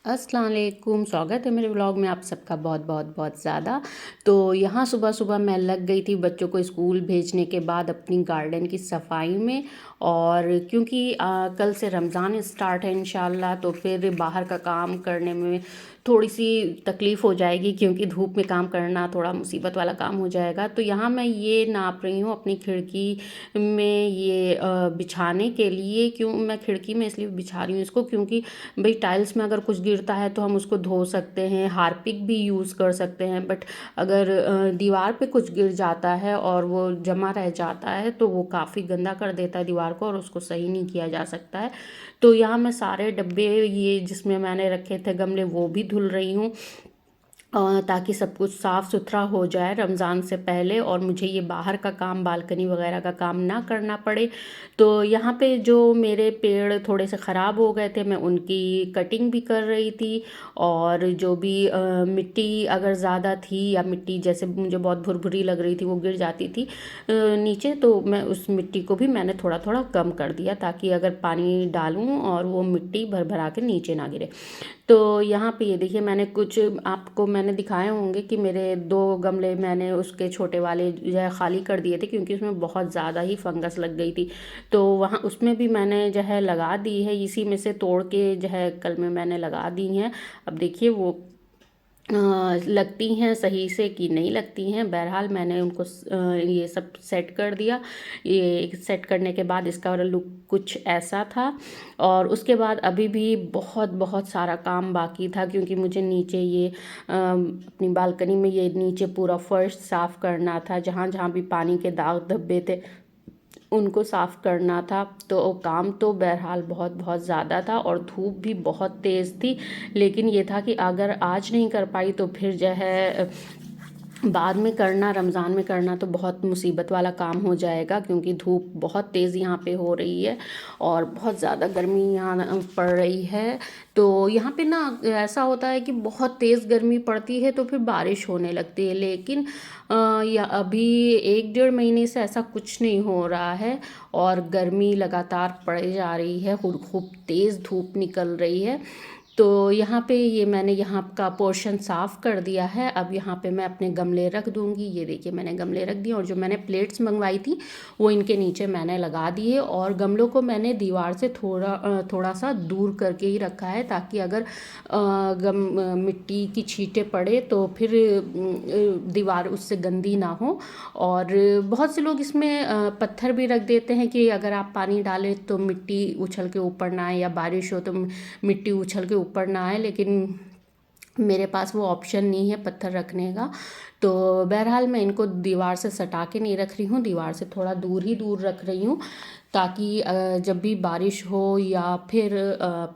अस्सलाम वालेकुम, स्वागत है मेरे व्लॉग में आप सबका बहुत बहुत बहुत ज़्यादा। तो यहाँ सुबह सुबह मैं लग गई थी बच्चों को स्कूल भेजने के बाद अपनी गार्डन की सफाई में। और क्योंकि कल से रमज़ान स्टार्ट है इंशाल्लाह, तो फिर बाहर का काम करने में थोड़ी सी तकलीफ़ हो जाएगी, क्योंकि धूप में काम करना थोड़ा मुसीबत वाला काम हो जाएगा। तो यहाँ मैं ये नाप रही हूँ अपनी खिड़की में ये बिछाने के लिए। क्यों मैं खिड़की में इसलिए बिछा रही हूँ इसको, क्योंकि भाई टाइल्स में अगर कुछ गिरता है तो हम उसको धो सकते हैं, हार्पिक भी यूज़ कर सकते हैं। बट अगर दीवार पे कुछ गिर जाता है और वो जमा रह जाता है तो वो काफ़ी गंदा कर देता है दीवार को, और उसको सही नहीं किया जा सकता है। तो यहाँ मैं सारे डब्बे ये जिसमें मैंने रखे थे गमले वो भी धुल रही हूँ, ताकि सब कुछ साफ़ सुथरा हो जाए रमज़ान से पहले, और मुझे ये बाहर का काम बालकनी वगैरह का काम ना करना पड़े। तो यहाँ पे जो मेरे पेड़ थोड़े से ख़राब हो गए थे मैं उनकी कटिंग भी कर रही थी। और जो भी मिट्टी अगर ज़्यादा थी या मिट्टी जैसे मुझे बहुत भुरभुरी लग रही थी वो गिर जाती थी नीचे, तो मैं उस मिट्टी को भी मैंने थोड़ा थोड़ा कम कर दिया, ताकि अगर पानी डालूँ और वो मिट्टी भर भरा के नीचे ना गिरे। तो यहाँ पे ये देखिए, मैंने कुछ आपको मैंने दिखाए होंगे कि मेरे 2 गमले मैंने उसके छोटे वाले जो है ख़ाली कर दिए थे, क्योंकि उसमें बहुत ज़्यादा ही फंगस लग गई थी। तो वहाँ उसमें भी मैंने जो है लगा दी है, इसी में से तोड़ के जो है कल में मैंने लगा दी हैं। अब देखिए वो लगती हैं सही से कि नहीं लगती हैं। बहरहाल मैंने उनको ये सब सेट कर दिया। ये सेट करने के बाद इसका लुक कुछ ऐसा था। और उसके बाद अभी भी बहुत बहुत सारा काम बाकी था, क्योंकि मुझे नीचे ये अपनी बालकनी में ये नीचे पूरा फर्श साफ़ करना था, जहाँ जहाँ भी पानी के दाग धब्बे थे उनको साफ़ करना था। तो काम तो बहरहाल बहुत बहुत ज़्यादा था, और धूप भी बहुत तेज़ थी। लेकिन ये था कि अगर आज नहीं कर पाई तो फिर जो है बाद में करना, रमज़ान में करना तो बहुत मुसीबत वाला काम हो जाएगा, क्योंकि धूप बहुत तेज़ यहाँ पे हो रही है और बहुत ज़्यादा गर्मी यहाँ पड़ रही है। तो यहाँ पे ना ऐसा होता है कि बहुत तेज़ गर्मी पड़ती है तो फिर बारिश होने लगती है, लेकिन या अभी 1 डेढ़ महीने से ऐसा कुछ नहीं हो रहा है, और गर्मी लगातार पड़े जा रही है, खूब खूब तेज़ धूप निकल रही है। तो यहाँ पे ये मैंने यहाँ का पोर्शन साफ़ कर दिया है। अब यहाँ पे मैं अपने गमले रख दूँगी। ये देखिए मैंने गमले रख दिए, और जो मैंने प्लेट्स मंगवाई थी वो इनके नीचे मैंने लगा दिए, और गमलों को मैंने दीवार से थोड़ा सा दूर करके ही रखा है, ताकि अगर मिट्टी की छींटे पड़े तो फिर दीवार उससे गंदी ना हो। और बहुत से लोग इसमें पत्थर भी रख देते हैं कि अगर आप पानी डालें तो मिट्टी उछल के ऊपर ना आए, या बारिश हो तो मिट्टी उछल के ऊपर ना आए। लेकिन मेरे पास वो ऑप्शन नहीं है पत्थर रखने का। तो बहरहाल मैं इनको दीवार से सटा के नहीं रख रही हूँ, दीवार से थोड़ा दूर ही दूर रख रही हूँ, ताकि जब भी बारिश हो या फिर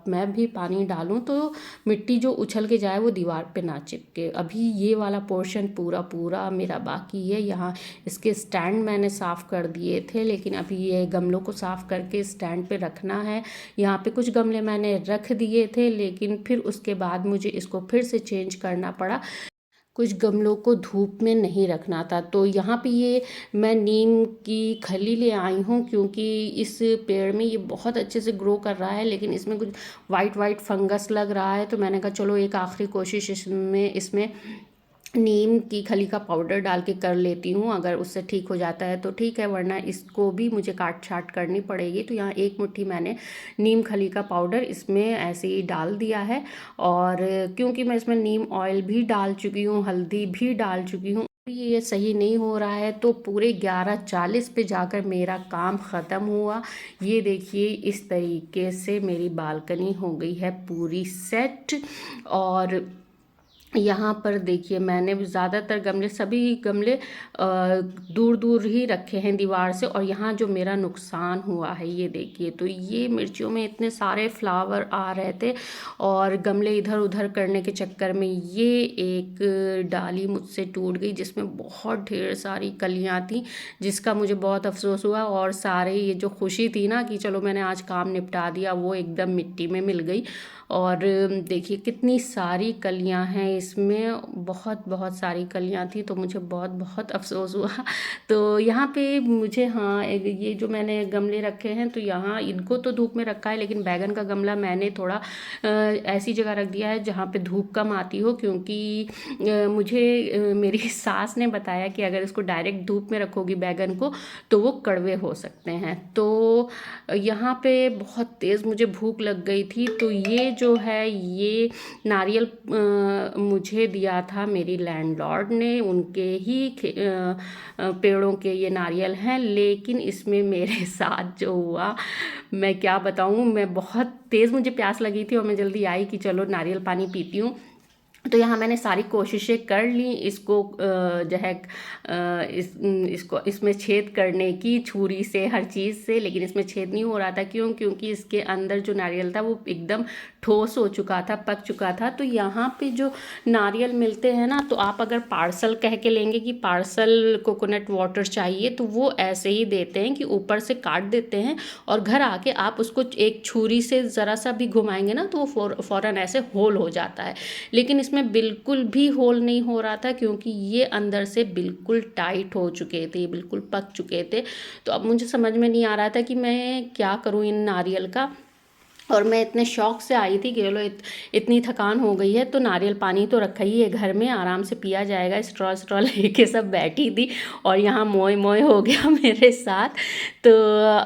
मैं भी पानी डालूँ तो मिट्टी जो उछल के जाए वो दीवार पे ना चिपके। अभी ये वाला पोर्शन पूरा पूरा मेरा बाकी है। यहाँ इसके स्टैंड मैंने साफ़ कर दिए थे, लेकिन अभी ये गमलों को साफ़ करके स्टैंड पे रखना है। यहाँ पे कुछ गमले मैंने रख दिए थे, लेकिन फिर उसके बाद मुझे इसको फिर से चेंज करना पड़ा। कुछ गमलों को धूप में नहीं रखना था। तो यहाँ पे ये मैं नीम की खली ले आई हूँ, क्योंकि इस पेड़ में ये बहुत अच्छे से ग्रो कर रहा है, लेकिन इसमें कुछ वाइट वाइट फंगस लग रहा है। तो मैंने कहा चलो एक आखिरी कोशिश इसमें इसमें नीम की खली का पाउडर डाल के कर लेती हूँ। अगर उससे ठीक हो जाता है तो ठीक है, वरना इसको भी मुझे काट छाट करनी पड़ेगी। तो यहाँ एक मुट्ठी मैंने नीम खली का पाउडर इसमें ऐसे ही डाल दिया है। और क्योंकि मैं इसमें नीम ऑयल भी डाल चुकी हूँ, हल्दी भी डाल चुकी हूँ, ये सही नहीं हो रहा है, तो पूरे 11:40 पे जाकर मेरा काम ख़त्म हुआ। ये देखिए इस तरीके से मेरी बालकनी हो गई है पूरी सेट। और यहाँ पर देखिए मैंने ज़्यादातर गमले, सभी गमले दूर दूर ही रखे हैं दीवार से। और यहाँ जो मेरा नुकसान हुआ है ये देखिए, तो ये मिर्चियों में इतने सारे फ्लावर आ रहे थे, और गमले इधर उधर करने के चक्कर में ये एक डाली मुझसे टूट गई, जिसमें बहुत ढेर सारी कलियाँ थी, जिसका मुझे बहुत अफसोस हुआ। और सारे ये जो खुशी थी ना कि चलो मैंने आज काम निपटा दिया, वो एकदम मिट्टी में मिल गई। और देखिए कितनी सारी कलियां हैं इसमें, बहुत बहुत सारी कलियां थी, तो मुझे बहुत बहुत अफसोस हुआ। तो यहाँ पे मुझे हाँ ये जो मैंने गमले रखे हैं तो यहाँ इनको तो धूप में रखा है, लेकिन बैगन का गमला मैंने थोड़ा ऐसी जगह रख दिया है जहाँ पे धूप कम आती हो, क्योंकि मुझे मेरी सास ने बताया कि अगर इसको डायरेक्ट धूप में रखोगी बैगन को तो वो कड़वे हो सकते हैं। तो यहाँ पे बहुत तेज़ मुझे भूख लग गई थी, तो ये जो है ये नारियल मुझे दिया था मेरी लैंडलॉर्ड ने, उनके ही पेड़ों के ये नारियल हैं। लेकिन इसमें मेरे साथ जो हुआ मैं क्या बताऊँ, मैं बहुत तेज़ मुझे प्यास लगी थी और मैं जल्दी आई कि चलो नारियल पानी पीती हूँ। तो यहाँ मैंने सारी कोशिशें कर ली इसको जो है इसको इसमें छेद करने की, छुरी से हर चीज़ से, लेकिन इसमें छेद नहीं हो रहा था। क्यों? क्योंकि इसके अंदर जो नारियल था वो एकदम ठोस हो चुका था, पक चुका था। तो यहाँ पे जो नारियल मिलते हैं ना, तो आप अगर पार्सल कह के लेंगे कि पार्सल कोकोनट वाटर चाहिए, तो वो ऐसे ही देते हैं कि ऊपर से काट देते हैं और घर आके आप उसको एक छुरी से ज़रा सा भी घुमाएंगे ना तो वो फ़ौरन ऐसे होल हो जाता है। लेकिन इसमें बिल्कुल भी होल नहीं हो रहा था, क्योंकि ये अंदर से बिल्कुल टाइट हो चुके थे, बिल्कुल पक चुके थे। तो अब मुझे समझ में नहीं आ रहा था कि मैं क्या करूँ इन नारियल का। और मैं इतने शौक से आई थी कि चलो इतनी थकान हो गई है तो नारियल पानी तो रखा ही है घर में, आराम से पिया जाएगा। स्ट्रॉ लेके सब बैठी थी और यहाँ मोए मोए हो गया मेरे साथ। तो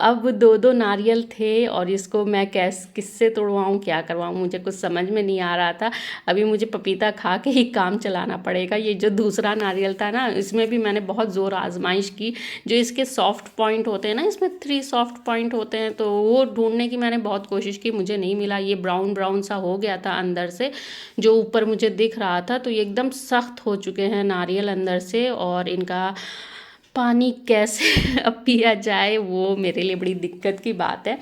अब दो दो नारियल थे और इसको मैं किससे तोड़वाऊँ, क्या करवाऊँ, मुझे कुछ समझ में नहीं आ रहा था। अभी मुझे पपीता खा के ही काम चलाना पड़ेगा। ये जो दूसरा नारियल था ना, इसमें भी मैंने बहुत ज़ोर आजमाइश की। जो इसके सॉफ्ट पॉइंट होते हैं ना, इसमें 3 सॉफ्ट पॉइंट होते हैं, तो वो ढूंढने की मैंने बहुत कोशिश की, मुझे नहीं मिला। ये ब्राउन ब्राउन सा हो गया था अंदर से, जो ऊपर मुझे दिख रहा था। तो ये एकदम सख्त हो चुके हैं नारियल अंदर से, और इनका पानी कैसे अब पिया जाए वो मेरे लिए बड़ी दिक्कत की बात है।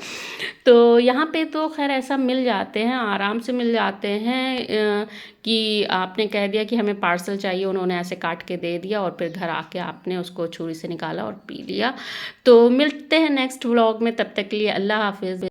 तो यहाँ पे तो खैर ऐसा मिल जाते हैं, आराम से मिल जाते हैं कि आपने कह दिया कि हमें पार्सल चाहिए, उन्होंने ऐसे काट के दे दिया और फिर घर आके आपने उसको छुरी से निकाला और पी लिया। तो मिलते हैं नेक्स्ट व्लॉग में, तब तक के लिए अल्लाह हाफिज़।